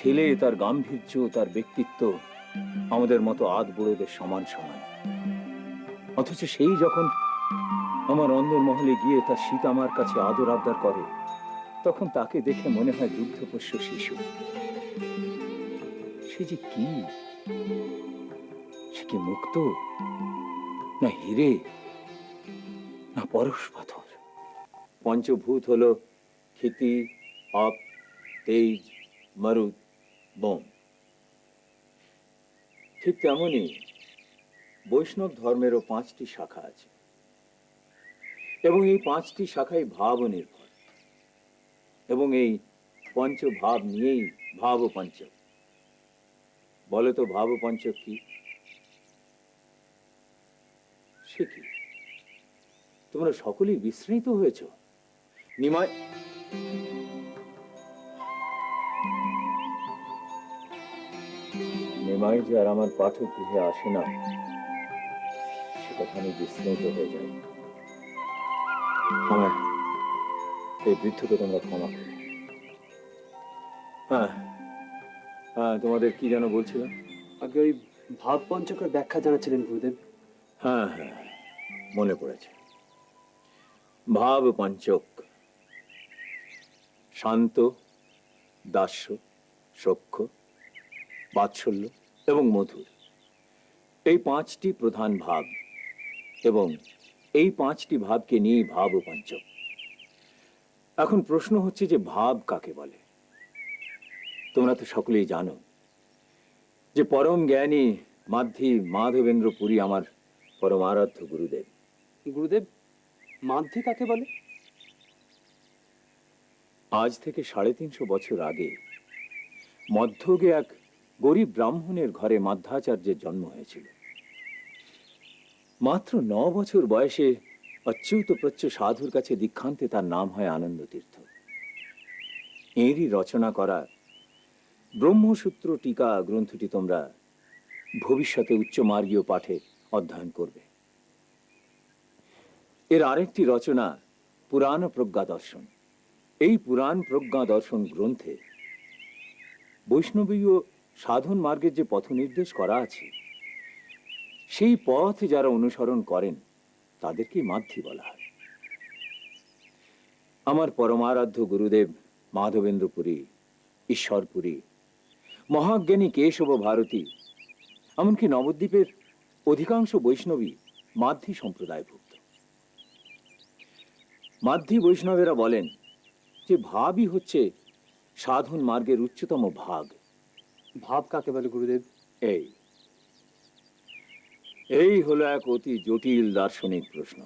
ছেলে, তার গাম্ভীর্য, তার ব্যক্তিত্ব আমাদের মতো আধ বুড়োদের সমান সমান। অথচ সেই যখন আমার অন্দরমহলে গিয়ে তার সীতামার কাছে আদর আবদার করে, তখন তাকে দেখে মনে হয় দুগ্ধপোষ্য শিশু। সে যে কি, সে কি মুক্ত, না হিরে, না পরশ পাথর? পঞ্চভূত হলো ক্ষিতি, আপ, তেজ, মরুদ, বোম। ঠিক তেমনই বৈষ্ণব ধর্মেরও 5টি শাখা আছে, এবং এই 5টি শাখাই ভাব নির্ভর, এবং এই পঞ্চভাব নিয়েই ভাব পঞ্চক। বলে তো ভাব পঞ্চক কি? সে কি, তোমরা সকলেই বিস্মৃত হয়েছ? নিমাই নিমাই যে আর আমার পাঠক গৃহে আসে না, সে কথা আমি বিস্মৃত হয়ে যাই। আমার এই বৃদ্ধকে তোমরা ক্ষমা করো। হ্যাঁ হ্যাঁ, তোমাদের কি যেন বলছিলাম? আগে ওই ভাব পঞ্চকের ব্যাখ্যা জানাচ্ছিলেন গুরুদেব। হ্যাঁ হ্যাঁ, মনে পড়েছে। ভাব পঞ্চক: শান্ত, দাস্য, সখ্য, বাৎসল্য এবং মধুর, এই 5টি প্রধান ভাব, এবং এই 5টি ভাবকে নিয়ে ভাব পঞ্চক। এখন প্রশ্ন হচ্ছে যে ভাব কাকে বলে? তোমরা তো সকলেই জানো যে পরম জ্ঞানী মাধ্যী মাধবেন্দ্র পুরী আমার পরম আরাধ্য গুরুদেব। গুরুদেব, মাধ্যি কাকে বলে? আজ থেকে 350 বছর আগে মধ্যযুগে এক গরিব ব্রাহ্মণের ঘরে মাধ্যাচার্যের জন্ম হয়েছিল। মাত্র 9 বছর বয়সে অচ্যুত প্রচ্য সাধুর কাছে দীক্ষান্তে তার নাম হয় আনন্দ তীর্থ। এরই রচনা করা ব্রহ্মসূত্র টিকা গ্রন্থটি তোমরা ভবিষ্যতে উচ্চমার্গীয় পাঠে অধ্যয়ন করবে। এর আরেকটি রচনা পুরাণ প্রজ্ঞা দর্শন। এই পুরাণ প্রজ্ঞা দর্শন গ্রন্থে বৈষ্ণবীয় সাধন মার্গের যে পথ নির্দেশ করা আছে, সেই পথ যারা অনুসরণ করেন তাদেরকে মাধ্যি বলা হয়। আমার পরমারাধ্য গুরুদেব মাধবেন্দ্র পুরী, ঈশ্বরপুরী, মহাজ্ঞানী কেশব ভারতী, এমনকি নবদ্বীপের অধিকাংশ বৈষ্ণবী মাধ্যি সম্প্রদায়ভুক্ত। মাধ্যি বৈষ্ণবেরা বলেন যে ভাবই হচ্ছে সাধন মার্গের উচ্চতম ভাগ। ভাব কাকে বলে গুরুদেব? এই এই হলো এক অতি জটিল দার্শনিক প্রশ্ন।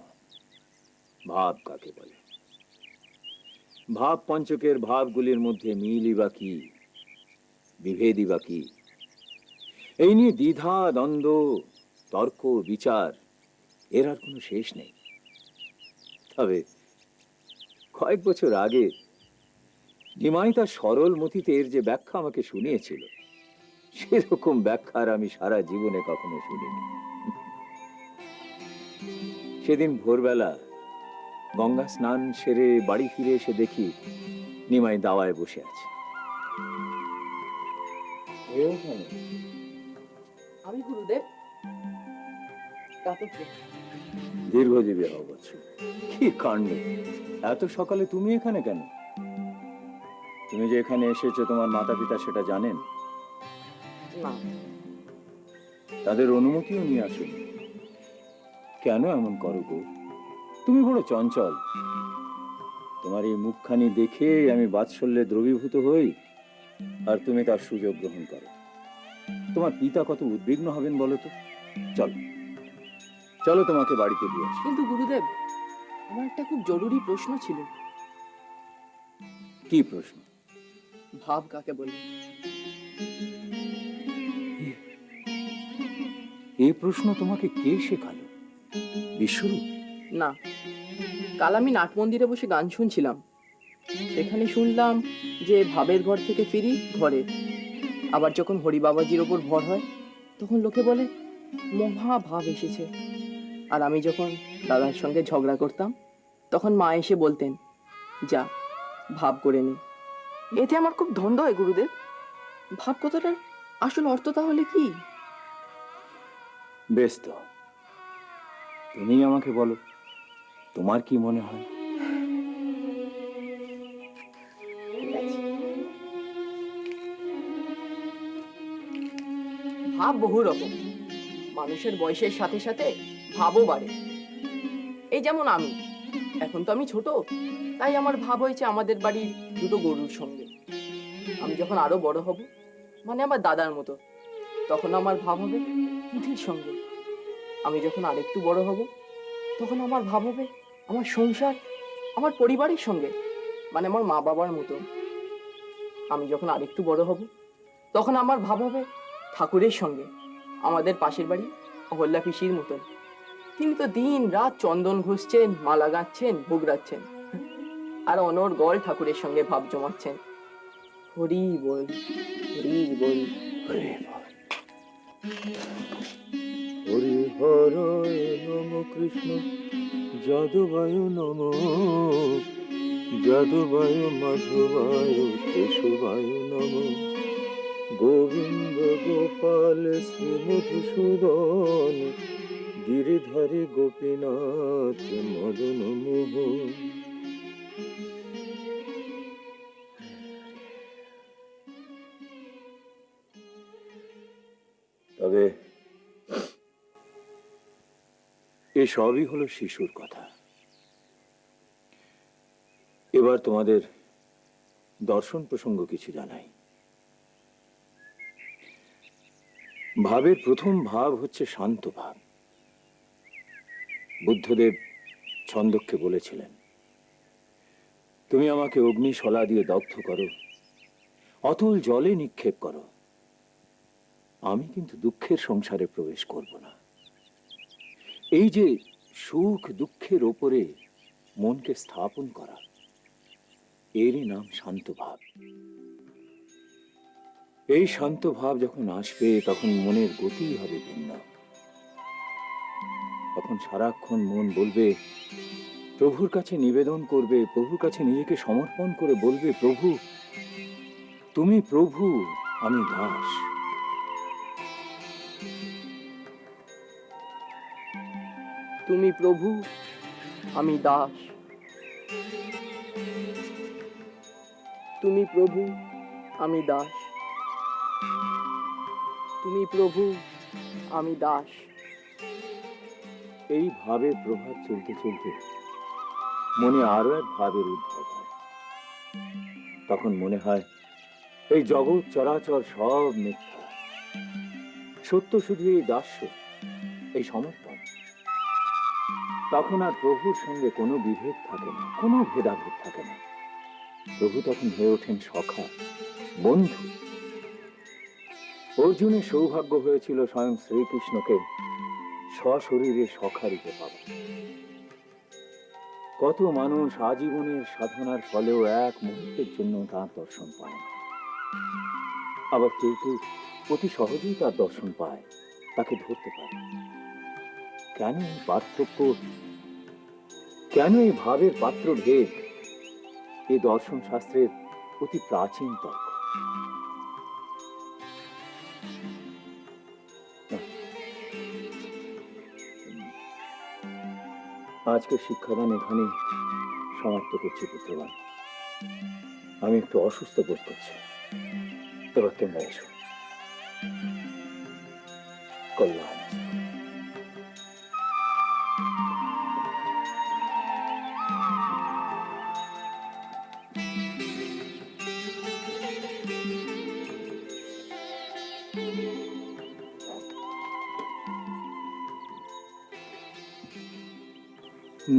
ভাব কাকে বলে? ভাব পঞ্চকের ভাবগুলির মধ্যে মিলই বা কি, বিভেদই বা কি? এই নিয়ে দ্বিধা, দ্বন্দ্ব, তর্ক, বিচার, এর আর কোনো শেষ নেই। তবে কয়েক বছর আগে নিমাই তার সরল মতিতে এর যে ব্যাখ্যা আমাকে শুনিয়েছিল, সেরকম ব্যাখ্যার আমি সারা জীবনে কখনো শুনিনি। সেদিন ভোরবেলা গঙ্গা স্নান সেরে বাড়ি ফিরে এসে দেখি নিমাই দাওয়ায় বসে আছে। আমি গুরুদেব। দীর্ঘজীবী হও বৎস। কি কাণ্ড! এত সকালে তুমি এখানে কেন? তুমি যে এখানে এসেছো তোমার মাতা পিতা সেটা জানেন? না, তাদের অনুমতিও নিয়ে আসুন। কেন এমন করো গো? তুমি বড় চঞ্চল। তোমার এই মুখখানি দেখে আমি বাৎসল্যে দ্রবীভূত হই, আর তুমি তার সুযোগ গ্রহণ করো। তোমার পিতা কত উদ্বিগ্ন হবেন বলো তো? চলো চলো, তোমাকে বাড়িতে দিয়ে আসি। কিন্তু গুরুদেব, আমার একটা খুব জরুরি প্রশ্ন ছিল। কি প্রশ্ন? ভাব কাকে বলে? এই প্রশ্ন তোমাকে কে শেখালো? বিশ্বরূপ? না, কাল আমি নাট মন্দিরে বসে গান শুনছিলাম। সেখানে শুনলাম যে ভাবের ঘর থেকে ফিরি ঘরে। আবার যখন হরি বাবাজির ওপর ভর হয়, তখন লোকে বলে মহা ভাব এসেছে। আর আমি যখন দাদার সঙ্গে ঝগড়া করতাম, তখন মা এসে বলতেন, যা ভাব করে নে। এতে আমার খুব ধন্দ হয় গুরুদেব। ভাব কথাটার আসল অর্থ তাহলে কি? বেশ তো, তুমি আমাকে বলো, তোমার কি মনে হয়? ঠিক আছে। ভাব বহু রকম, মানুষের বয়সের সাথে সাথে ভাবও বাড়ে। এই যেমন আমি, এখন তো আমি ছোট, তাই আমার ভাব হয়েছে আমাদের বাড়ির দুটো গরুর সঙ্গে। আমি যখন আরো বড় হব, মানে আমার দাদার মতো, তখন আমার ভাব হবে পুঁথির সঙ্গে। আমি যখন আরেকটু বড় হব, তখন আমার ভাব হবে আমার সংসার, আমার পরিবারের সঙ্গে, মানে আমার মা বাবার মতো। আমি যখন আরেকটু বড় হব, তখন আমার ভাব হবে ঠাকুরের সঙ্গে, আমাদের পাশের বাড়ি অহল্যা পিসির মতন। তিনি তো দিন রাত চন্দন ঘষছেন, মালা গাঁচ্ছেন, ভোগ রাখছেন, আর অনর্গল ঠাকুরের সঙ্গে ভাব জমাচ্ছেন। হরি বল, হরি বল। হরে বল। হরি হর নম কৃষ্ণ যাদবায় নম, যাদবায় মাধবায় কেশবায় নম, গোবিন্দ গোপাল শ্রী মধুসূদন, গিরিধারী গোপীনাথ মদন মোহন। তবে এসবই হলো শিশুর কথা। এবার তোমাদের দর্শন প্রসঙ্গ কিছু জানাই। ভাবের প্রথম ভাব হচ্ছে শান্ত ভাব। বুদ্ধদেব ছন্দকে বলেছিলেন, তুমি আমাকে অগ্নিশলা দিয়ে দগ্ধ করো, অতল জলে নিক্ষেপ করো, আমি কিন্তু দুঃখের সংসারে প্রবেশ করব না। এই যে সুখ দুঃখের ওপরে মনকে স্থাপন করা, এরই নাম শান্ত ভাব। এই শান্ত ভাব যখন আসবে, তখন মনের গতি হবে ভিন্ন। তখন সারাক্ষণ মন বলবে, প্রভুর কাছে নিবেদন করবে, প্রভুর কাছে নিজেকে সমর্পণ করে বলবে, প্রভু তুমি প্রভু, আমি দাস। তুমি প্রভু, আমি দাস। তুমি প্রভু, আমি দাস। তুমি প্রভু, আমি দাস। এই ভাবের প্রভাব চলতে চলতে মনে আরো এক ভাবের উদ্ভব হয়। তখন মনে হয় এই জগৎ চরাচর সব মিথ্যা, সত্য শুধু এই দাস্য, এই সমর্পণ। তখন আর প্রভুর সঙ্গে কোনো বিভেদ থাকে না, কোনো ভেদাভেদ থাকে না। প্রভু তখন হয়ে ওঠেন সখা, বন্ধু। অর্জুনের সৌভাগ্য হয়েছিল স্বয়ং শ্রীকৃষ্ণকে সশরীরে সখা রূপে পাওয়া। কত মানুষ আজীবনের সাধনার ফলেও এক মুহূর্তের জন্য তার দর্শন পায় না। আবার কেউ কেউ অতি সহজেই তার দর্শন পায়, তাকে ধরতে পারে। কেন এই পার্থক্য, কেন এই ভাবের পাত্র ভেদ? এই দর্শন শাস্ত্রের অতি প্রাচীন তর্ক। আজকে শিক্ষাদান এখানে সমাপ্ত করছি পুত্রবান। আমি একটু অসুস্থ বোধ করছি, এবার তোমরা এসো। কল্যাণ।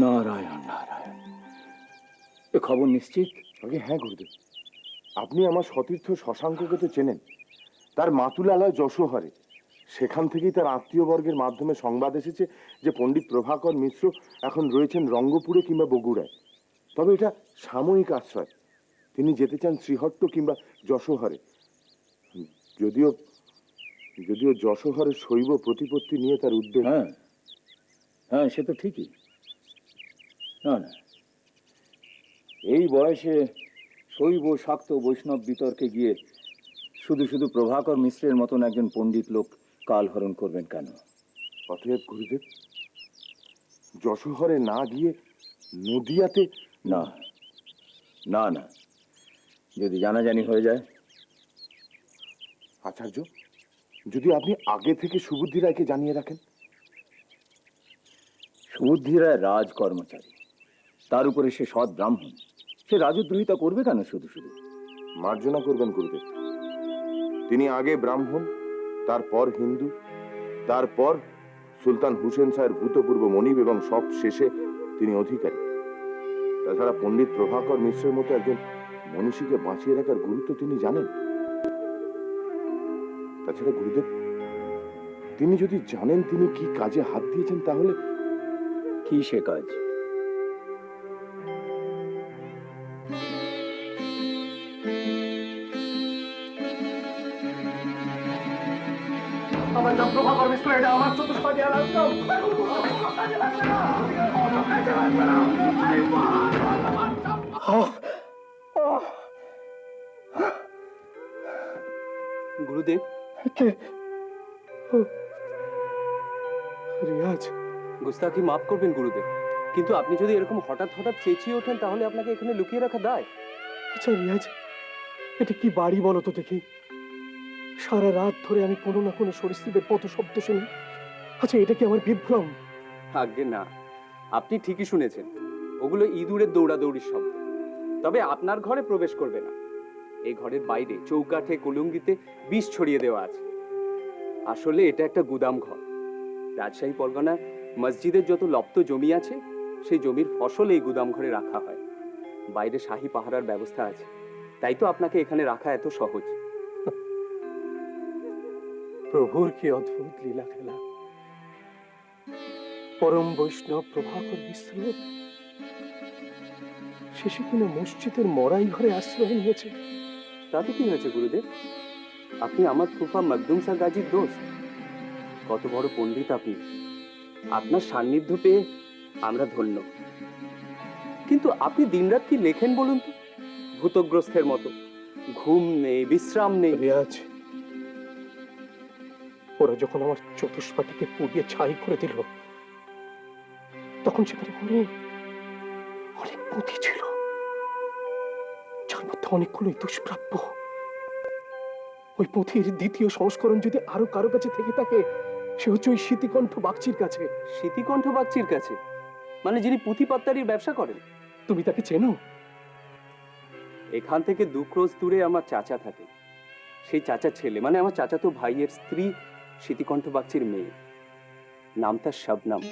নারায়ণ নারায়ণ। এ খবর নিশ্চিত? আগে হ্যাঁ গুরুদেব, আপনি আমার সতীর্থ শশাঙ্ককে তো চেনেন। তার মাতুলালয় যশোহরে, সেখান থেকেই তার আত্মীয় বর্গের মাধ্যমে সংবাদ এসেছে যে পণ্ডিত প্রভাকর মিশ্র এখন রয়েছেন রঙ্গপুরে কিংবা বগুড়ায়। তবে এটা সাময়িক আশ্রয়। তিনি যেতে চান শ্রীহট্ট কিংবা যশোহরে। যদিও যদিও যশোহরে শৈব প্রতিপত্তি নিয়ে তার উদ্বেগ। হ্যাঁ হ্যাঁ, সে তো ঠিকই। না না, এই বয়সে শৈব শাক্ত বৈষ্ণব বিতর্কে গিয়ে শুধু শুধু প্রভাকর মিশ্রের মতন একজন পণ্ডিত লোক কালহরণ করবেন কেন? অতএব গুরুদেব, যশোহরে না গিয়ে নদিয়াতে। না না না, যদি জানাজানি হয়ে যায়। আচার্য, যদি আপনি আগে থেকে সুবুদ্ধি রায়কে জানিয়ে রাখেন। সুবুদ্ধি রায় রাজ কর্মচারী, তার উপরে সে সৎ ব্রাহ্মণ, সে রাজদ্রোহিতা করবে কেন শুধু শুধু? মার্জনা করবেন গুরুদেব। তিনি আগে ব্রাহ্মণ, তারপর হিন্দু, তারপর সুলতান হুসেন শাহের ভূতপূর্ব মনিব এবং সব শেষে তিনি অধিকারী। তাছাড়া পণ্ডিত প্রভাকর মিশ্রের মতো একজন মনীষীকে বাঁচিয়ে রাখার গুরুত্ব তিনি জানেন। তাছাড়া গুরুদেব, তিনি যদি জানেন তিনি কি কাজে হাত দিয়েছেন, তাহলে কি সে কাজ? আমার নাম প্রভাকর মিশ্র, এটা আমার চতুষ্পদী আলাদা। গুরুদেব, রিয়াজ, গুস্তাখি মাফ করবেন গুরুদেব, কিন্তু আপনি যদি এরকম হঠাৎ হঠাৎ চেঁচিয়ে ওঠেন তাহলে আপনাকে এখানে লুকিয়ে রাখা দায়। আচ্ছা রিয়াজ, এটা কি বাড়ি বলো তো দেখি? সারা রাত ধরে আমি কোনো না কোনো সরীসৃপের পথ শব্দ শুনি। আচ্ছা, এটা কি আমার বিভ্রম? আজ্ঞে না, আপনি ঠিকই শুনেছেন, ওগুলো ইঁদুরের দৌড়াদৌড়ির শব্দ। তবে আপনার ঘরে প্রবেশ করবে না। এই ঘরের বাইরে চৌকাঠে কুলুঙ্গিতে বিষ ছড়িয়ে দেওয়া আছে। আসলে এটা একটা গুদাম ঘর। রাজশাহী পরগনার মসজিদের যত লপ্ত জমি আছে, সেই জমির ফসল এই গুদাম ঘরে রাখা হয়। বাইরে শাহী পাহারার ব্যবস্থা আছে, তাই তো আপনাকে এখানে রাখা এত সহজ। প্রভুর কি অদ্ভুত লীলা খেলা! পরম বৈষ্ণব প্রভাকর মিশ্র শেষে কিনা মসজিদের মরাই ঘরে আশ্রয় নিয়েছে। তাতে কি হয়েছে গুরুদেব? আপনি আমার ফুফা মখদুম শাহ গাজীর দোস্ত। কত বড় পণ্ডিত আপনি! আপনার সান্নিধ্য পেয়ে আমরা ধন্য। কিন্তু আপনি দিনরাত কি লেখেন বলুন তো? ভূতগ্রস্তের মতো, ঘুম নেই, বিশ্রাম নেই। রিয়াজ, ওরা যখন আমার চতুষ্পাটিকে পুড়িয়ে ছাই করে দিল, তখন সেখানে অনেক অনেক পুঁথি ছিল, যার মধ্যে অনেকগুলোই দুষ্প্রাপ্য। ওই পুঁথির দ্বিতীয় সংস্করণ যদি আরো কারো কাছে থেকে থাকে, সে হচ্ছে ওই স্মৃতিকণ্ঠ বাগচির কাছে। স্মৃতিকণ্ঠ বাগচির কাছে? মানে যিনি পুঁথিপাত্তারির ব্যবসা করেন? তুমি তাকে চেনো? এখান থেকে 2 ক্রোশ দূরে আমার চাচা থাকে। সেই চাচার ছেলে, মানে আমার চাচাতো ভাইয়ের স্ত্রী স্মৃতিকণ্ঠ বাগচির মেয়ে। নাম তার শবনম।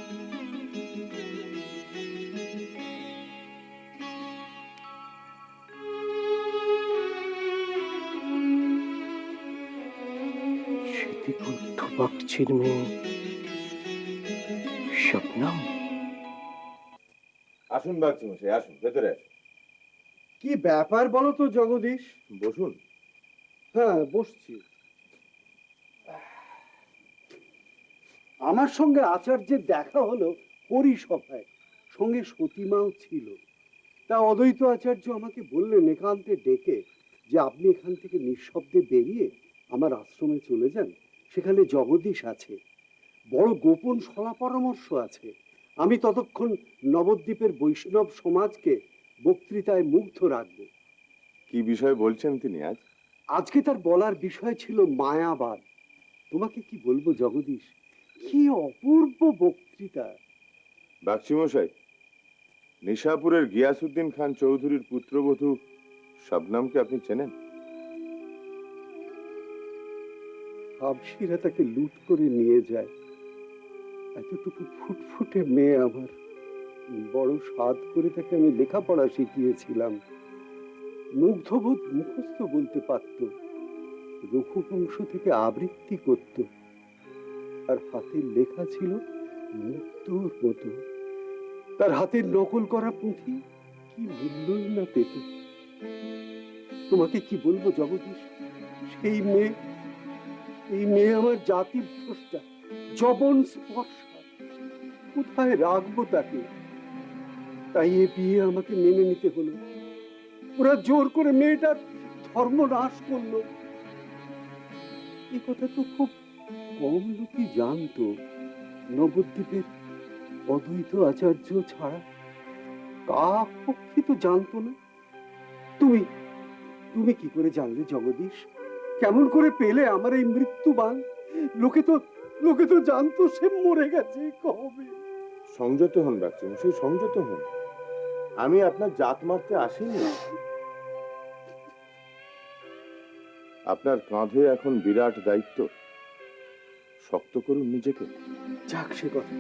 স্মৃতিকণ্ঠ বাগচির মেয়ে শবনম। আসুন বাগচি মশাই, আসুন, ভেতরে আসুন। কি ব্যাপার বলো তো জগদীশ? বসুন। হ্যাঁ, বসছি। আমার সঙ্গে আচার্যের দেখা হলো পরিসভায়, সঙ্গে সতীমাও ছিল। তা অদ্বৈত আচার্য আমাকে বললেন একান্তে ডেকে যে আপনি এখান থেকে নিঃশব্দে বেরিয়ে আমার আশ্রমে চলে যান, সেখানে জগদীশ আছে, বড় গোপন সলা পরামর্শ আছে। আমি ততক্ষণ নবদ্বীপের বৈষ্ণব সমাজকে বক্তৃতায় মুগ্ধ রাখব। কি বিষয় বলছেন তিনি আজ? আজকে তার বলার বিষয় ছিল মায়াবাদ। তোমাকে কি বলবো জগদীশ, কি অপূর্ব বক্তৃতা! বাগচি মশাই, নিশাপুরের গিয়াসউদ্দিন খান চৌধুরীর পুত্রবধূ শবনমকে আপনি চেনেন? হাবশিরা তাকে লুট করে নিয়ে যায়। এতটুকু ফুটফুটে মেয়ে আমার, বড় সাধ করে তাকে আমি লেখাপড়া শিখিয়েছিলাম। মুগ্ধবোধ মুখস্থ বলতে পারত, রঘুবংশ থেকে আবৃত্তি করত, আর হাতের লেখা ছিল মুক্তোর মতো। তার হাতের নকল করা পুঁথি কি মূল্যই না পেত। তোমাকে কি বলবো জগদীশ, সেই মেয়ে, এই মেয়ে আমার জাতি ভ্রষ্টা, জবন স্পর্শা। কোথায় রাখবো তাকে? তাই এ বিয়ে আমাকে মেনে নিতে হলো। ওরা জোর করে মেয়েটার ধর্ম নাশ করলো। এ কথা তো খুব কম লোকই জানতো। নবদ্বীপের অদ্বৈত আচার্য ছাড়া কাকপক্ষে তো জানতো না। তুমি তুমি কি করে জানলে জগদীশ? কেমন করে পেলে আমার এই মৃত্যুবান? লোকে তো জানতো সে মরে গেছে কবে। সংযত হন বাচ্চামশাই, সংযত হন। আমি আপনার জাত মারতে আসিনি। আপনার কাঁধে এখন বিরাট দায়িত্ব, শক্ত করুন নিজেকে। যাক সে কথা।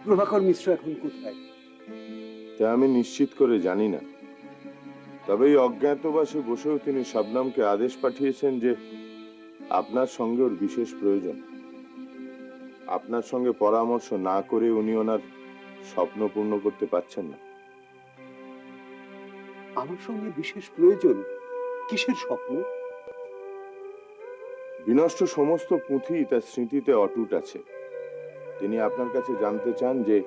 প্রভাকর মিশ্র এখন কোথায়? তা আমি নিশ্চিত করে জানি না, তবে এই অজ্ঞাতবাসে বসেও তিনি শবনমকে আদেশ পাঠিয়েছেন যে আপনার সঙ্গে ওর বিশেষ প্রয়োজন। আপনার সঙ্গে পরামর্শ না করে উনি ওনার স্বপ্ন পূর্ণ করতে পারছেন না। আমার সঙ্গে বিশেষ প্রয়োজন? কিসের স্বপ্ন? বিনষ্ট সমস্ত পুঁথি তার স্মৃতিতে অটুট আছে। তিনি আপনার কাছে জানতে চান যে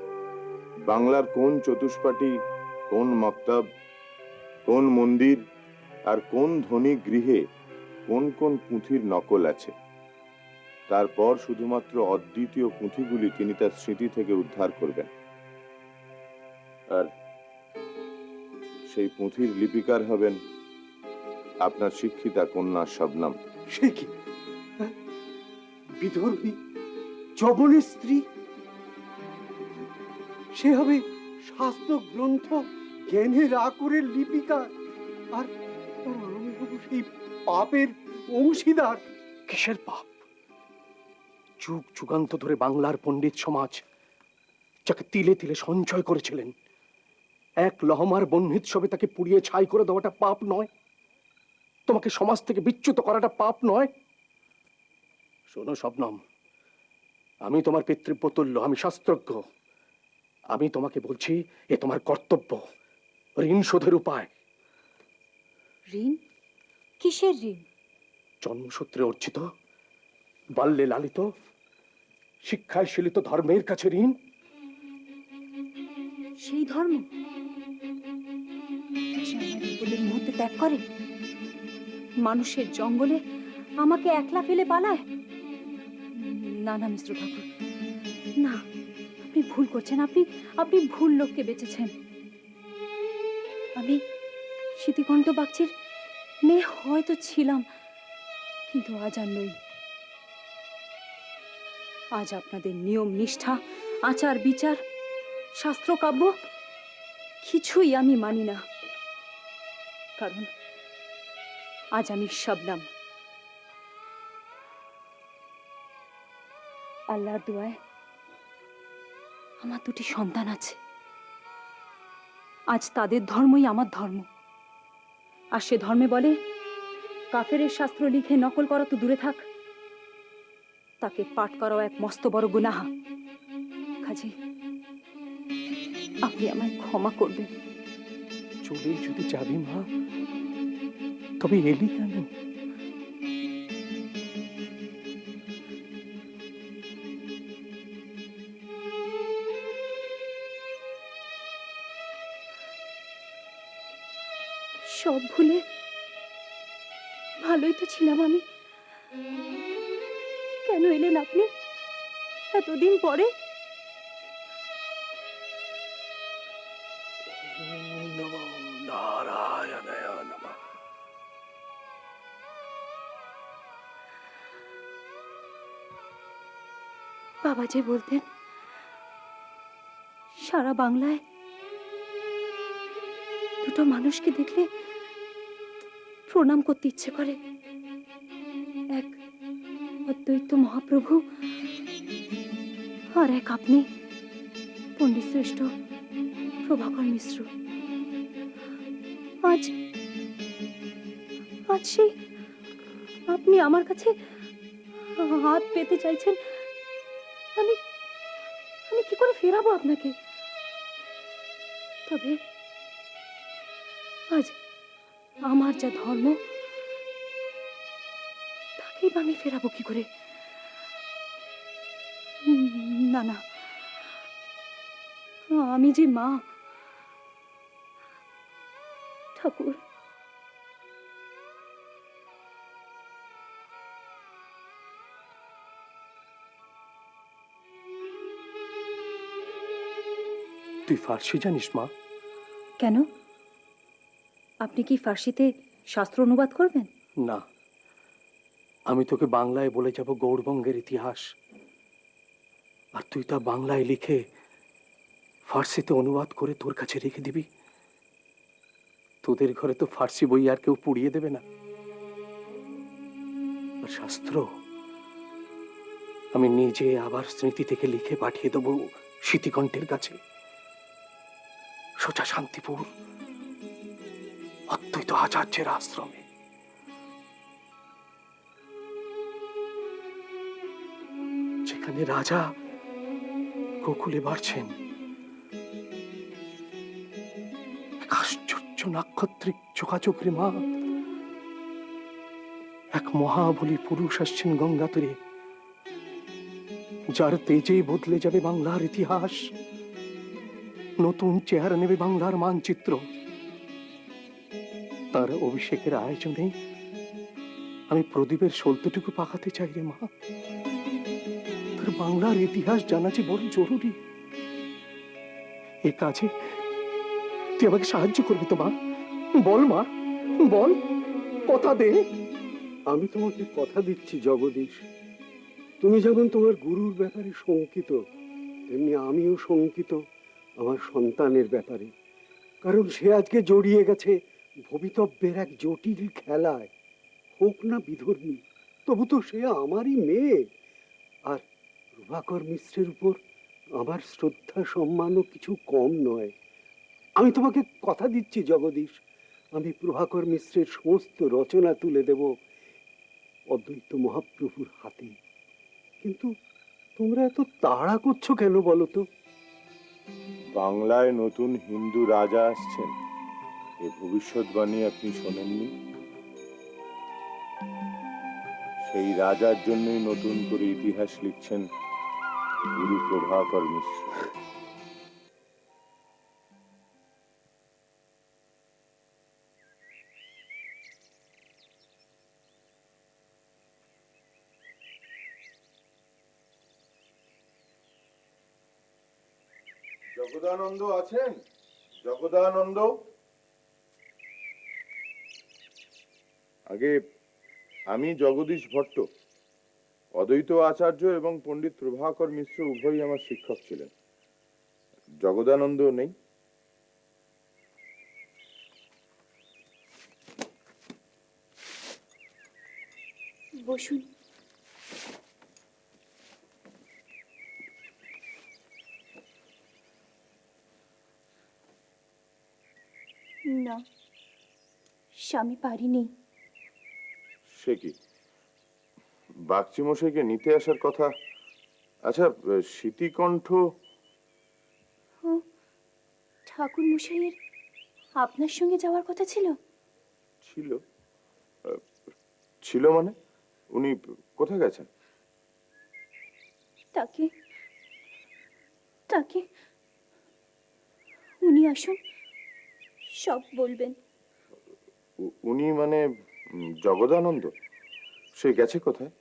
বাংলার কোন চতুষ্পাটি, কোন মক্তব, কোন মন্দির আর কোন ধনী গৃহে কোন কোন পুঁথির নকল আছে। তারপর শুধুমাত্র অদ্বিতীয় পুঁথিগুলি তিনি তার স্মৃতি থেকে উদ্ধার করবেন, আর সেই পুঁথির লিপিকার হবেন আপনার শিক্ষিতা কন্যা শবনম। সে কি? হ্যাঁ? বিধর্মী যবনের স্ত্রী? সে হবে শাস্ত্র গ্রন্থ জ্ঞানের আকরের লিপিকা, আর আমি হব সেই পাপের অংশীদার। কিসের পাপ? যুগ যুগান্ত ধরে বাংলার পণ্ডিত সমাজ যাকে তিলে তিলে সঞ্চয় করেছিলেন, এক লহমার বহ্নিৎসবে তাকে পুড়িয়ে ছাই করে দেওয়াটা পাপ নয়? তোমাকে সমাজ থেকে বিচ্যুত করাটা পাপ নয়? শোনো শবনম, আমি তোমার পিতৃব্য তুল্য, আমি শাস্ত্রজ্ঞ। আমি তোমাকে বলছি, এ তোমার কর্তব্য, ঋণ শোধের উপায়। ঋণ? কিসের ঋণ? জন্মসূত্রে অর্জিত, বাল্যে লালিত, শিক্ষায় শীলিত ধর্মের কাছে ঋণ। সেই ধর্ম যে আমার বিপদের মুহূর্তে ত্যাগ করে, মানুষের জঙ্গলে আমাকে একলা ফেলে পালায়। না না মিশ্র ঠাকুর, না, আপনি ভুল করছেন। আপনি ভুল লোককে বেঁচেছেন। আমি স্মৃতিকণ্ঠ বাগচির মেয়ে হয়তো ছিলাম, কিন্তু আজ আর নই। আজ আপনাদের নিয়ম নিষ্ঠা, আচার বিচার, শাস্ত্র কাব্য কিছুই আমি মানি না। কারণ আজ আমি শবনম। আল্লাহর দোয়ায় আমার দুটি সন্তান আছে। আজ তাদের ধর্মই আমার ধর্ম। আর সে ধর্মে বলে, কাফেরের শাস্ত্র লিখে নকল করা তো দূরে থাক, তাকে পাঠ করাও এক মস্ত বড় গুনাহ। কাজী আপনি আমায় ক্ষমা করবেন। চলে যদি যাবি মা, তবে এলি কেন? সব ভুলে ভালোই তো ছিলাম আমি। কেন এলেন আপনি এতদিন পরে? নমো নারায়ণায় নমঃ। বাবা যে বলতেন, সারা বাংলায় দুটো মানুষকে দেখলে প্রণাম করতে ইচ্ছে করে। এক অদ্বৈত মহাপ্রভু, আর এক আপনি, পণ্ডিত শ্রেষ্ঠ প্রভাকর মিশ্র। আজ আজ সেই আপনি আমার কাছে হাত পেতে চাইছেন। আমি আমি কি করে ফেরাবো আপনাকে? তবে আজ আমার যা ধর্ম, তাকেই বা আমি ফেরাবো কি করে? না না, আমি যে মা। ঠাকুর, তুই ফার্সি জানিস মা? কেন? আপনি কি ফার্সিতে শাস্ত্র অনুবাদ করবেন? না, আমি তোকে বাংলায় বলে যাব গৌড়বঙ্গের ইতিহাস, আর তুই তা বাংলায় লিখে ফার্সিতে অনুবাদ করে তোর কাছে রেখে দিবি। তোদের ঘরে তো ফার্সি বই আর কেউ পুড়িয়ে দেবে না। আর শাস্ত্র আমি নিজে আবার স্মৃতি থেকে লিখে পাঠিয়ে দেবো স্মৃতিকণ্ঠের কাছে, সোজা শান্তিপুর অদ্বৈত আচার্যের আশ্রমে। যেখানে রাজা গোকুলে বাড়ছেন, এক আশ্চর্য নাক্ষত্রিক যোগাযোগ রে মা। এক মহাবলী পুরুষ আসছেন গঙ্গা তীরে, যার তেজে বদলে যাবে বাংলার ইতিহাস, নতুন চেহারা নেবে বাংলার মানচিত্র। তার অভিষেকের আয়োজনে আমি প্রদীপের সলতেটুকু পাকাতে চাই রে মা। তার বাংলার ইতিহাস জানা যে বড় জরুরি। এ কাজে তুই আমাকে সাহায্য করবি তো মা? বল মা, বল, কথা দে। আমি তোমাকে কথা দিচ্ছি জগদীশ, তুমি যেমন তোমার গুরুর ব্যাপারে শঙ্কিত, তেমনি আমিও শঙ্কিত আমার সন্তানের ব্যাপারে। কারণ সে আজকে জড়িয়ে গেছে ভবিতব্যের এক জটিল খেলায়। হোক না বিধর্মী, তবু তো সে আমারই মেয়ে। আর প্রভাকর মিশ্রের উপর আমার শ্রদ্ধা সম্মানও কিছু কম নয়। আমি তোমাকে কথা দিচ্ছি জগদীশ, আমি প্রভাকর মিশ্রের সমস্ত রচনা তুলে দেব অদ্বৈত মহাপ্রভুর হাতে। কিন্তু তোমরা এত তাড়া করছো কেন বলো তো? বাংলায় নতুন হিন্দু রাজা আসছেন, এ ভবিষ্যৎবাণী আপনি শোনেননি? সেই রাজার জন্যই নতুন করে ইতিহাস লিখছেন গুরু প্রভাকর মিশ্র। জগদানন্দ আছেন? জগদানন্দ? আগে আমি জগদীশ ভট্ট, অদ্বৈত আচার্য এবং পণ্ডিত প্রভাকর মিশ্র উভয়ই আমার শিক্ষক ছিলেন। জগদানন্দ নেই? বসুন। না, স্বামী পারিনি। সে কি, বাগচি মশাইকে নিতে আসার কথা? আচ্ছা, স্মৃতিকণ্ঠ ঠাকুর মশাইয়ের আপনার সঙ্গে যাওয়ার কথা ছিল। ছিল? ছিল মানে? উনি কোথায় গেছেন? তাকে তাকে উনি আসুন, সব বলবেন। উনি মানে জগদানন্দ? সে গেছে কোথায়?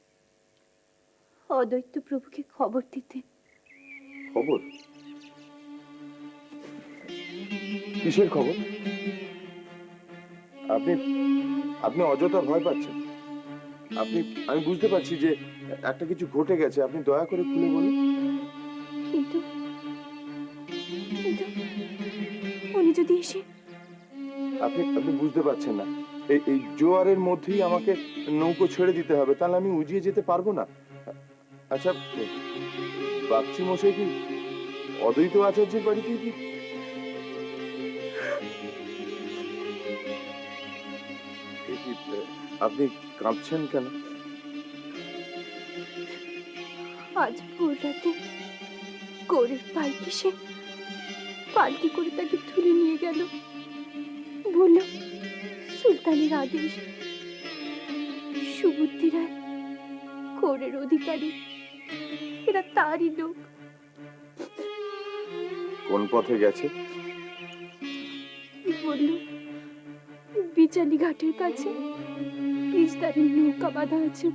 অদ্বৈত প্রভুকে খবর দিতে। খবর? কিসের খবর? আপনি আপনি অযথা ভয় পাচ্ছেন। আমি বুঝতে পারছি যে একটা কিছু ঘটে গেছে, আপনি দয়া করে খুলে বলুন। কিন্তু কিন্তু উনি যদি এসে। আপনি বুঝতে পারছেন না, এই জোয়ারের মধ্যেই আমাকে নৌকো ছেড়ে দিতে হবে, তাহলে আমি উজিয়ে যেতে পারবো না। আচ্ছা, বাগচি মশাই কি অদ্বৈত আচার্যের বাড়িতে কি? আপনি কাঁদছেন কেন? আজ ভোর রাতে গৌরের পালকি সে পালকি করে তাকে তুলে নিয়ে গেল। বলল সুলতানের আদেশ। সুবুদ্ধি রায় গৌরের অধিকারী, এরা তারই লোক। কোন পথে গেছে? বলল বিচালি ঘাটের কাছে পিচদারের নৌকা বাঁধা আছে।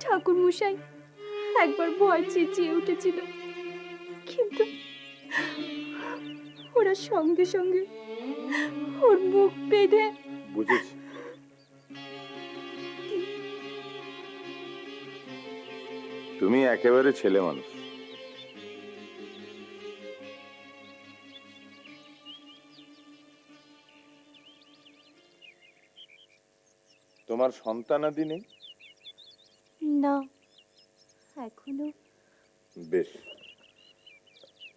ঠাকুর মশাই একবার ভয় চেঁচিয়ে উঠেছিল, কিন্তু বলার সঙ্গে সঙ্গে ওর মুখ বেঁধে। বুঝেছি। তুমি একেবারে ছেলে মানুষ। তোমার সন্তানাদি নেই? না, এখনো। বেশ,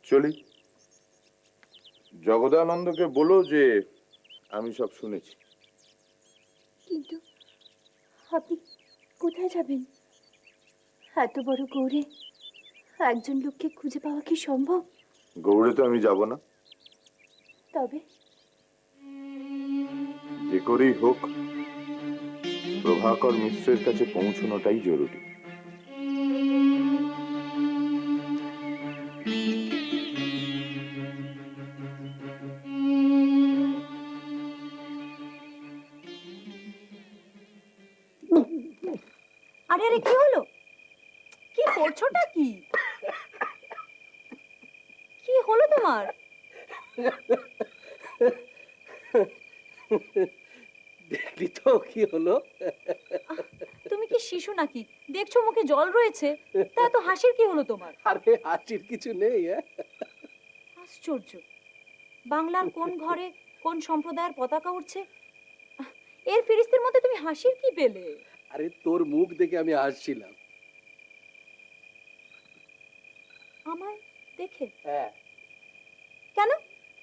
চলি। জগদানন্দকে বলো যে আমি সব শুনেছি। কিন্তু আপনি কোথায় যাবেন? এত বড় গৌড়ে একজন লোককে খুঁজে পাওয়া কি সম্ভব? গৌড়ে তো আমি যাব না। তবে যে করেই হোক প্রভাকর মিশ্রের কাছে পৌঁছানোটাই জরুরি। আরে আরে, কি হলো? কি করছোটা কি? কি হলো তোমার? দেখলি তো কি হলো? তুমি কি শিশু নাকি? দেখছো মুখে জল রয়েছে, তা এত হাসির কি হলো তোমার? আরে হাসির কিছু নেই। আশ্চর্য, বাংলার কোন ঘরে কোন সম্প্রদায়ের পতাকা উঠছে, এর ফিরিস্তির মধ্যে তুমি হাসির কি পেলে? আরে তোর মুখ দেখে আমি হাসছিলাম। আমার দেখে? হ্যাঁ। কেন,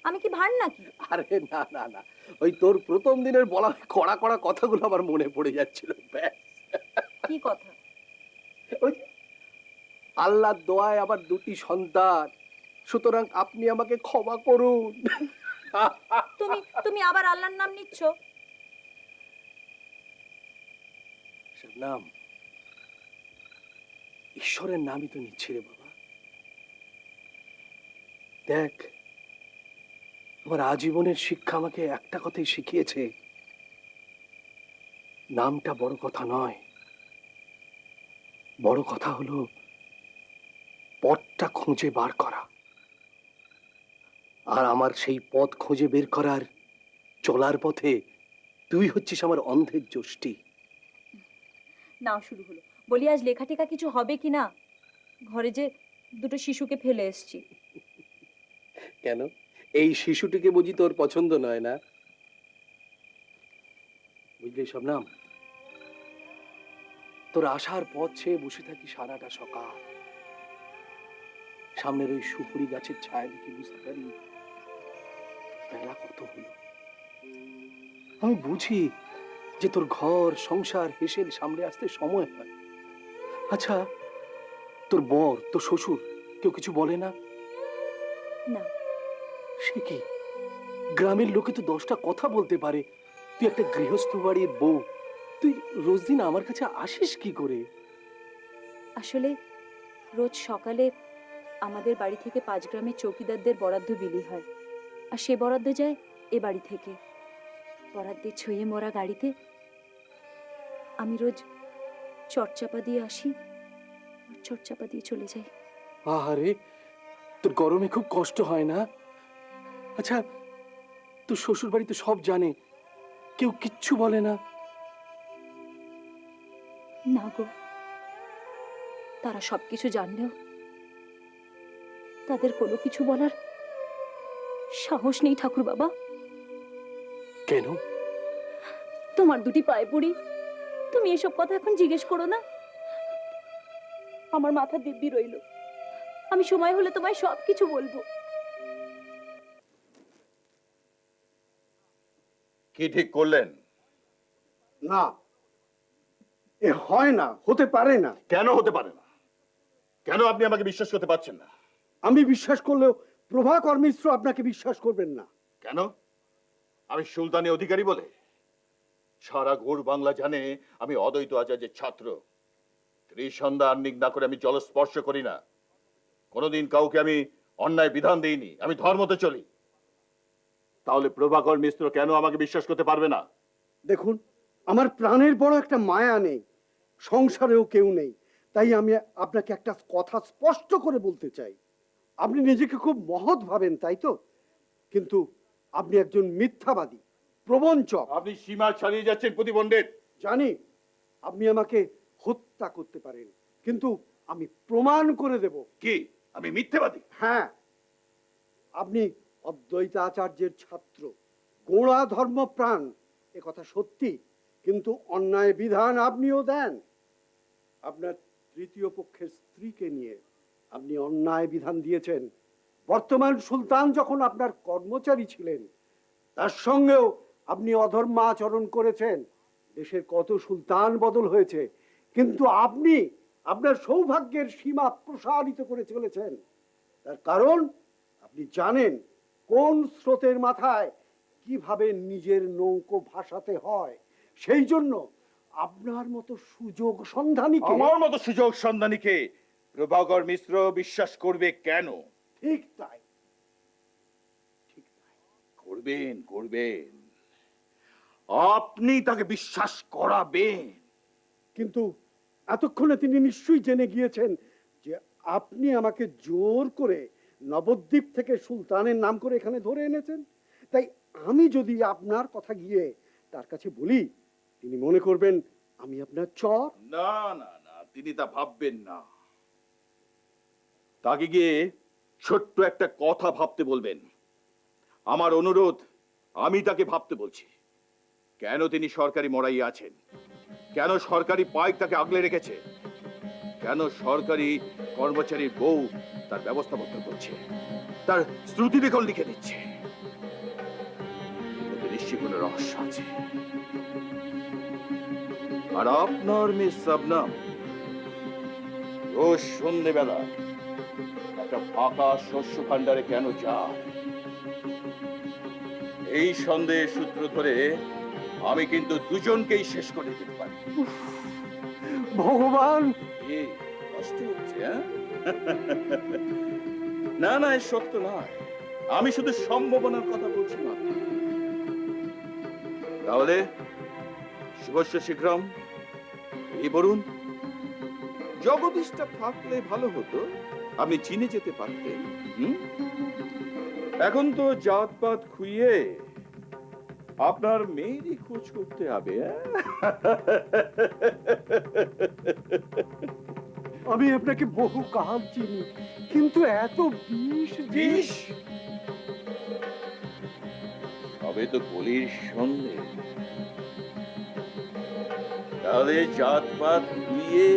আমি কি ভার নাকি? আরে না না না, ওই তোর প্রথম দিনের বলা কড়া কড়া কথাগুলো আমার মনে পড়ে যাচ্ছিল। ব্যাস। কি কথা? ওই আল্লাহর দোয়ায় আবার 2টি সন্তান, সুতরাং আপনি আমাকে ক্ষমা করুন। তুমি তুমি আবার আল্লাহর নাম নিচ্ছ? নাম ঈশ্বরের নামই তো নিচ্ছি রে বাবা। দেখ, আমার আজীবনের শিক্ষা আমাকে একটা কথাই শিখিয়েছে, নামটা বড় কথা নয়, বড় কথা হলো পথটা খুঁজে বার করা। আর আমার সেই পথ খুঁজে বের করার চলার পথে তুই হচ্ছিস আমার অন্ধের যষ্টি। নাও শুরু হলো। বলি, আজ লেখা টেখা কিছু হবে কি না? ঘরে যে দুটো শিশুকে ফেলে এসেছি। কেন, এই শিশুটিকে বুঝি তোর পছন্দ নয় না? বুঝলি শবনম, তোর আসার পথ ছেয়ে বসে থাকি সারাটা সকাল। সামনের ওই সুপুরি গাছের ছায়া দেখে বুঝতে পারি বেলা কত হলো। আমি বুঝি যে তোর ঘর সংসার হেসেল সামনে আসতে সময় হয়। আচ্ছা, তোর বর, তোর শ্বশুর কেউ কিছু বলে না? না। সে কি, গ্রামের লোকে তো 10টা কথা বলতে পারে, তুই একটা গৃহস্থ বাড়ির বউ, তুই রোজ দিন আমার কাছে আসিস কি করে? আসলে রোজ সকালে আমাদের বাড়ি থেকে 5 গ্রামের চৌকিদারদের বরাদ্দ বিলি হয়, আর সে বরাদ্দ যায় এ বাড়ি থেকে। বরাদ্দের ছুঁয়ে মরা গাড়িতে আমি রোজ চটচাপা দিয়ে আসি, চটচাপা দিয়ে চলে যাই। আহারে, তোর গরমে খুব কষ্ট হয় না? আচ্ছা, তোর শ্বশুর বাড়ি তো সব জানে, কেউ কিচ্ছু বলে না? না গো, তারা সবকিছু জানলেও তাদের কোনো কিছু বলার সাহস নেই ঠাকুর বাবা। কেন? তোমার 2টি পায়ে পড়ি, তুমি এসব কথা এখন জিজ্ঞেস করো না। আমার মাথা দিব্যি রইল, আমি সময় হলে তোমায় সবকিছু বলবো। কি ঠিক করলেন? না, এ হয় না, হতে পারে না। কেন হতে পারে না? কেন আপনি আমাকে বিশ্বাস করতে পারছেন না? আমি বিশ্বাস করলেও প্রভাকর মিশ্র আপনাকে বিশ্বাস করবেন না। কেন? আমি সুলতানি অধিকারী বলে? সারা গৌড় বাংলা জানে আমি অদ্বৈত আচার্যের ছাত্র। ত্রিসন্ধ্যা আহ্নিক না করে আমি জলস্পর্শ করি না। কোনোদিন কাউকে আমি অন্যায় বিধান দিইনি, আমি ধর্মতে চলি। তাহলে প্রভাকর মিশ্র কেন আমাকে বিশ্বাস করতে পারবে না? দেখুন, আমার প্রাণের বড় একটা মায়া নেই, সংসারেও কেউ নেই, তাই আমি আপনাকে একটা কথা স্পষ্ট করে বলতে চাই। আপনি নিজেকে খুব মহৎ ভাবেন, তাই তো? কিন্তু আপনি একজন মিথ্যাবাদী, প্রবঞ্চক। আপনি সীমা ছাড়িয়ে যাচ্ছেন প্রতিপণ্ডিত। জানি আপনি আমাকে হত্যা করতে পারেন, কিন্তু আমি প্রমাণ করে দেব। কি আমি মিথ্যেবাদী? হ্যাঁ, আপনি অদ্বৈতাচার্যের ছাত্র, গোড়া ধর্মপ্রাণ, এ কথা সত্যি, কিন্তু অন্যায় বিধান আপনিও দেন। আপনার তৃতীয় পক্ষের স্ত্রীকে নিয়ে আপনি অন্যায় বিধান দিয়েছেন। বর্তমান সুলতান যখন আপনার কর্মচারী ছিলেন, তার সঙ্গেও আপনি অধর্মাচরণ করেছেন। দেশের কত সুলতান বদল হয়েছে, কিন্তু আপনি আপনার সৌভাগ্যের সীমা প্রসারিত করে চলেছেন। তার কারণ আপনি জানেন কোন স্রোতের মাথায় কিভাবে নিজের নৌকো ভাসাতে হয়। সেই জন্য আপনার মতো সুযোগ সন্ধানীকে, আমার মতো সুযোগ সন্ধানীকে প্রভাকর মিশ্র বিশ্বাস করবে কেন? ঠিক তাই, ঠিক তাই। করবেন, করবেন, আপনি তাকে বিশ্বাস করাবেন। কিন্তু এতক্ষণে তিনি নিশ্চয়ই জেনে গিয়েছেন যে আপনি আমাকে জোর করে নবদ্বীপ থেকে সুলতানের নাম করে এখানে ধরে এনেছেন। তাই আমি যদি আপনার কথা গিয়ে তার কাছে বলি, তিনি মনে করবেন আমি আপনার চর। না না না, তিনি তা ভাববেন না। তাকে গিয়ে ছোট্ট একটা কথা ভাবতে বলবেন। আমার অনুরোধ, আমি তাকে ভাবতে বলছি। কেন তিনি সরকারি মরাইয়ে আছেন? কেন সরকারি পাইক তাকে আগলে রেখেছে? কেন সরকারি কর্মচারীর বউ তার ব্যবস্থাপত্র করছে, তার শ্রুতি রেখল লিখে দিচ্ছে? এতে নিশ্চয়ই কোনো রহস্য আছে। আর আপনার মিস শবনম রোজ সন্ধ্যেবেলা একটা ফাঁকা শস্য ভাণ্ডারে কেন যায়? এই সন্দেহের সূত্র ধরে আমি কিন্তু দুজনকেই শেষ করে দিতে পারি। ভগবান! কি কষ্ট হচ্ছে? হ্যাঁ? না না, এ সত্য নয়, আমি শুধু সম্ভাবনার কথা বলছি না। তাহলে শুভস্য শীঘ্রম, এই বলুন, জগদীশটা থাকলে ভালো হতো, আপনি চীনে যেতে পারতেন। এখন তো জাতপাত খুইয়ে আপনার মেয়েরই খোঁজ করতে হবে। আমি আপনাকে বহু কাল চিনি, কিন্তু এত বিষ যে বিষ? তবে তো কলির সন্দেহ। তাহলে জাতপাত ধুইয়ে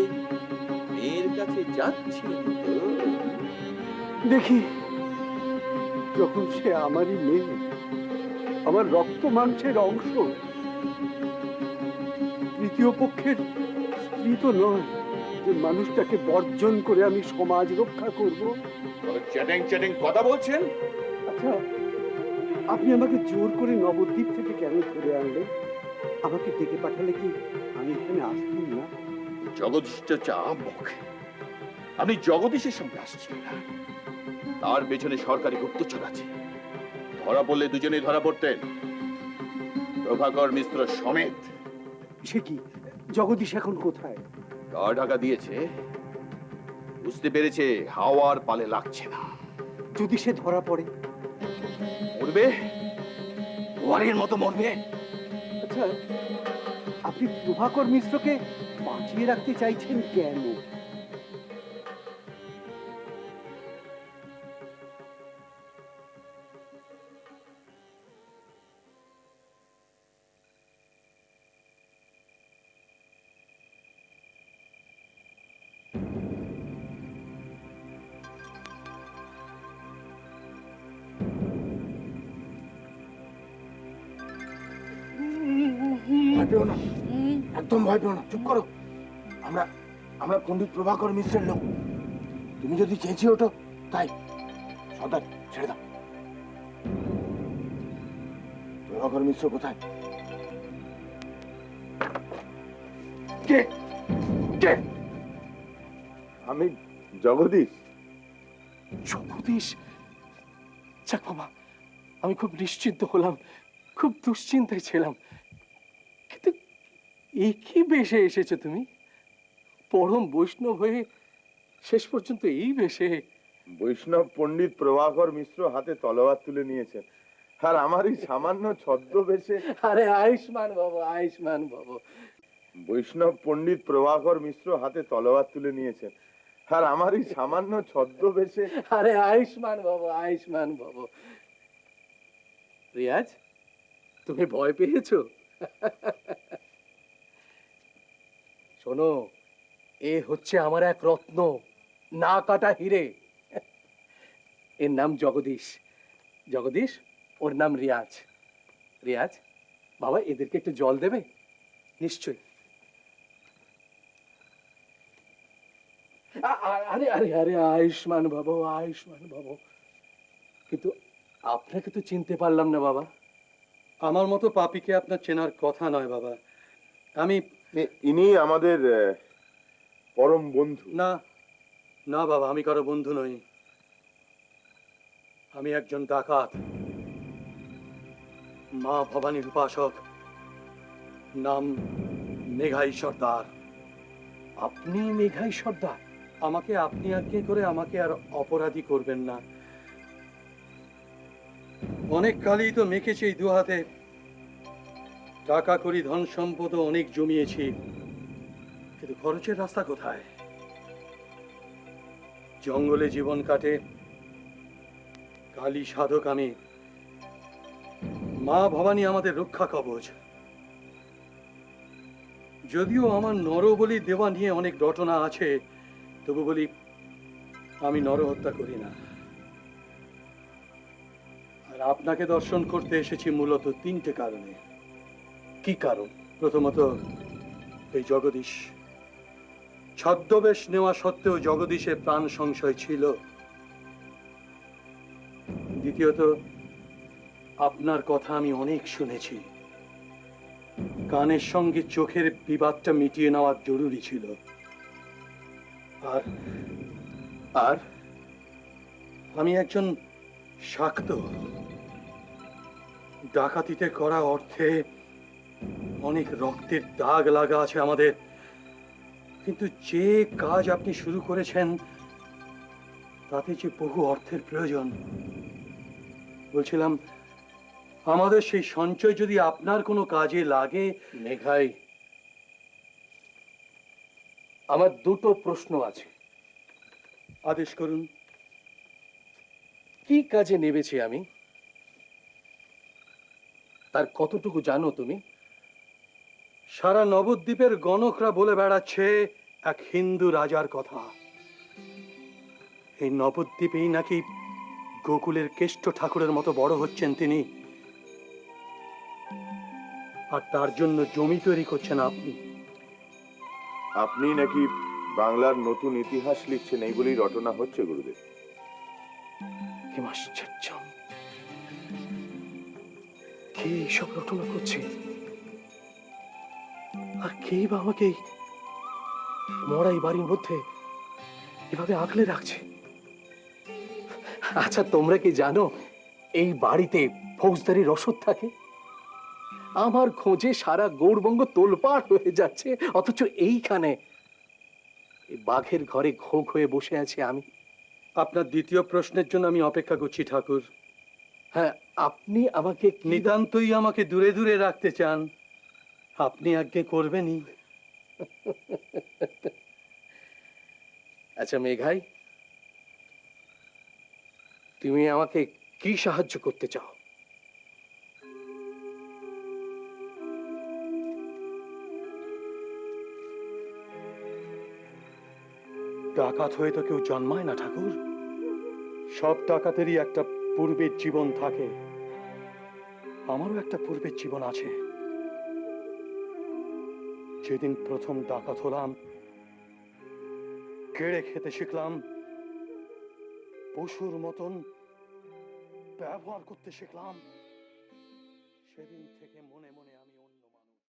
মেয়ের কাছে যাচ্ছি তো। দেখি, যখন সে আমারই মেয়ে, আমার রক্ত মাংসের অংশ, তৃতীয় পক্ষের স্ত্রী তো নয় যে মানুষটাকে বর্জন করে আমি সমাজ রক্ষা করব। চ্যাটিং চ্যাটিং কথা বলছেন? আচ্ছা, আপনি আমাকে জোর করে নবদ্বীপ থেকে কেন ধরে আনলেন? আমাকে ডেকে পাঠালে কি আমি এখানে আসতাম না? জগদীশটা চা মুখ। আপনি জগদীশের সঙ্গে আসছেন না, তার পেছনে সরকারি গুপ্তচর আছে। ধরা পড়লে দুজনেই ধরা পড়তেন, প্রভাকর মিশ্র সমেত। সে কি, জগদীশ এখন কোথায়? গা ঢাকা দিয়েছে, বুঝতে পেরেছে হাওয়ার পালে লাগছে না। যদি সে ধরা পড়ে? মরবে, ওয়ারের মতো মরবে। আচ্ছা, আপনি প্রভাকর মিশ্রকে বাঁচিয়ে রাখতে চাইছেন কেন? ভয় পেও না, একদম ভয় পেও না, চুপ করো। আমরা আমরা পণ্ডিত প্রভাকর মিশ্রের লোক। তুমি যদি চেঁচিয়ে ওঠো তাই। সর্দার, ছেড়ে দাও। প্রভাকর মিশ্র কোথায়? কে কে? আমি জগদীশ। জগদীশ! যাক বাবা, আমি খুব নিশ্চিন্ত হলাম, খুব দুশ্চিন্তায় ছিলাম। কিন্তু এই কি বেশে এসেছো তুমি? পরম বৈষ্ণব হয়ে শেষ পর্যন্ত এই বেশে? বৈষ্ণব পণ্ডিত প্রভাকর মিশ্র হাতে তলোয়ার তুলে নিয়েছেন, আর আমার এই সামান্য ছদ্মবেশে। আরে আয়ুষ্মান বাবু, আয়ুষ্মান বাবু। বৈষ্ণব পণ্ডিত প্রভাকর মিশ্র হাতে তলোয়ার তুলে নিয়েছেন, আর আমার এই সামান্য ছদ্মবেশে। আরে আয়ুষ্মান বাবু, আয়ুষ্মান বাবু। রিয়াজ, তুমি ভয় পেয়েছো? শোনো, এ হচ্ছে আমার এক রত্ন, না কাটা হিরে। এর নাম জগদীশ। জগদীশ, ওর নাম রিয়াজ। রিয়াজ বাবা, এদেরকে একটু জল দেবে? নিশ্চয়ই। আরে আরে আরে আয়ুষ্মান বাবু, আয়ুষ্মান বাবু। কিন্তু আপনাকে তো চিনতে পারলাম না বাবা। আমার মতো পাপীকে আপনার চেনার কথা নয় বাবা। আমি ইনি আমাদের পরম বন্ধু। না, না বাবা, আমি কারো বন্ধু নই। আমি একজন ডাকাত, মা ভবানীর উপাসক, নাম মেঘাই সর্দার। আপনি মেঘাই সর্দার? আমাকে আপনি আজ্ঞে করে আমাকে আর অপরাধী করবেন না। অনেক কালই তো মেখেছি এই দু হাতে, টাকা করি, ধন সম্পদ অনেক জমিয়েছি, কিন্তু খরচের রাস্তা কোথায়? জঙ্গলে জীবন কাটে, কালী সাধক আমি, মা ভবানী আমাদের রক্ষা কবচ। যদিও আমার নরবলি দেওয়া নিয়ে অনেক রটনা আছে, তবু বলি আমি নরহত্যা করি না। আর আপনাকে দর্শন করতে এসেছি মূলত তিনটে কারণে। কি কারণ? প্রথমত, এই জগদীশ। ছদ্মবেশ নেওয়া সত্ত্বেও জগদীশের প্রাণ সংশয় ছিল। দ্বিতীয়ত, আপনার কথা আমি অনেক শুনেছি, কানের সঙ্গে চোখের বিবাদটা মিটিয়ে নেওয়া জরুরি ছিল। আর আর আমি একজন শাক্ত। ডাকাতিতে করা অর্থে অনেক রক্তের দাগ লাগা আছে আমাদের, কিন্তু যে কাজ আপনি শুরু করেছেন তাতে যে বহু অর্থের প্রয়োজন। বলছিলাম, আমাদের সেই সঞ্চয় যদি আপনার কোনো কাজে লাগে। মেঘাই, আমার দুটো প্রশ্ন আছে। আদেশ করুন। কি কাজে নেমেছি আমি, তার কতটুকু জানো তুমি? সারা নবদ্বীপের গণকরা বলে বেড়াচ্ছে এক হিন্দু রাজার কথা। এই নবদ্বীপেই নাকি গোকুলের কেষ্ট ঠাকুরের মতো বড় হচ্ছেন তিনি, আর তার জন্য জমি তৈরি করছেন আপনি। আপনি নাকি বাংলার নতুন ইতিহাস লিখছেন, এই বলেই রটনা হচ্ছে গুরুদেব। কি আশ্চর্য! কে এইসব রটনা করছে? আর কেই বা আমাকে এই মরা এই বাড়ির মধ্যে এভাবে আগলে রাখছে? আচ্ছা, তোমরা কি জানো এই বাড়িতে ফৌজদারি রসদ থাকে? আমার খোঁজে সারা গৌড়বঙ্গ তোলপাড় হয়ে যাচ্ছে, অথচ এইখানে এই বাঘের ঘরে ঘোগ হয়ে বসে আছি আমি। আপনার দ্বিতীয় প্রশ্নের জন্য আমি অপেক্ষা করছি ঠাকুর। হ্যাঁ, আপনি আমাকে নিতান্তই আমাকে দূরে দূরে রাখতে চান, আপনি আজ্ঞে করবেনই। আচ্ছা মেঘাই, তুমি আমাকে কি সাহায্য করতে চাও? ডাকাত হয়ে তো কেউ জন্মায় না ঠাকুর। সব ডাকাতেরই একটা পূর্বের জীবন থাকে। আমারও একটা পূর্বের জীবন আছে। যেদিন প্রথম ডাকাত হলাম, কেড়ে খেতে শিখলাম, পশুর মতন ব্যবহার করতে শিখলাম, সেদিন থেকে মনে মনে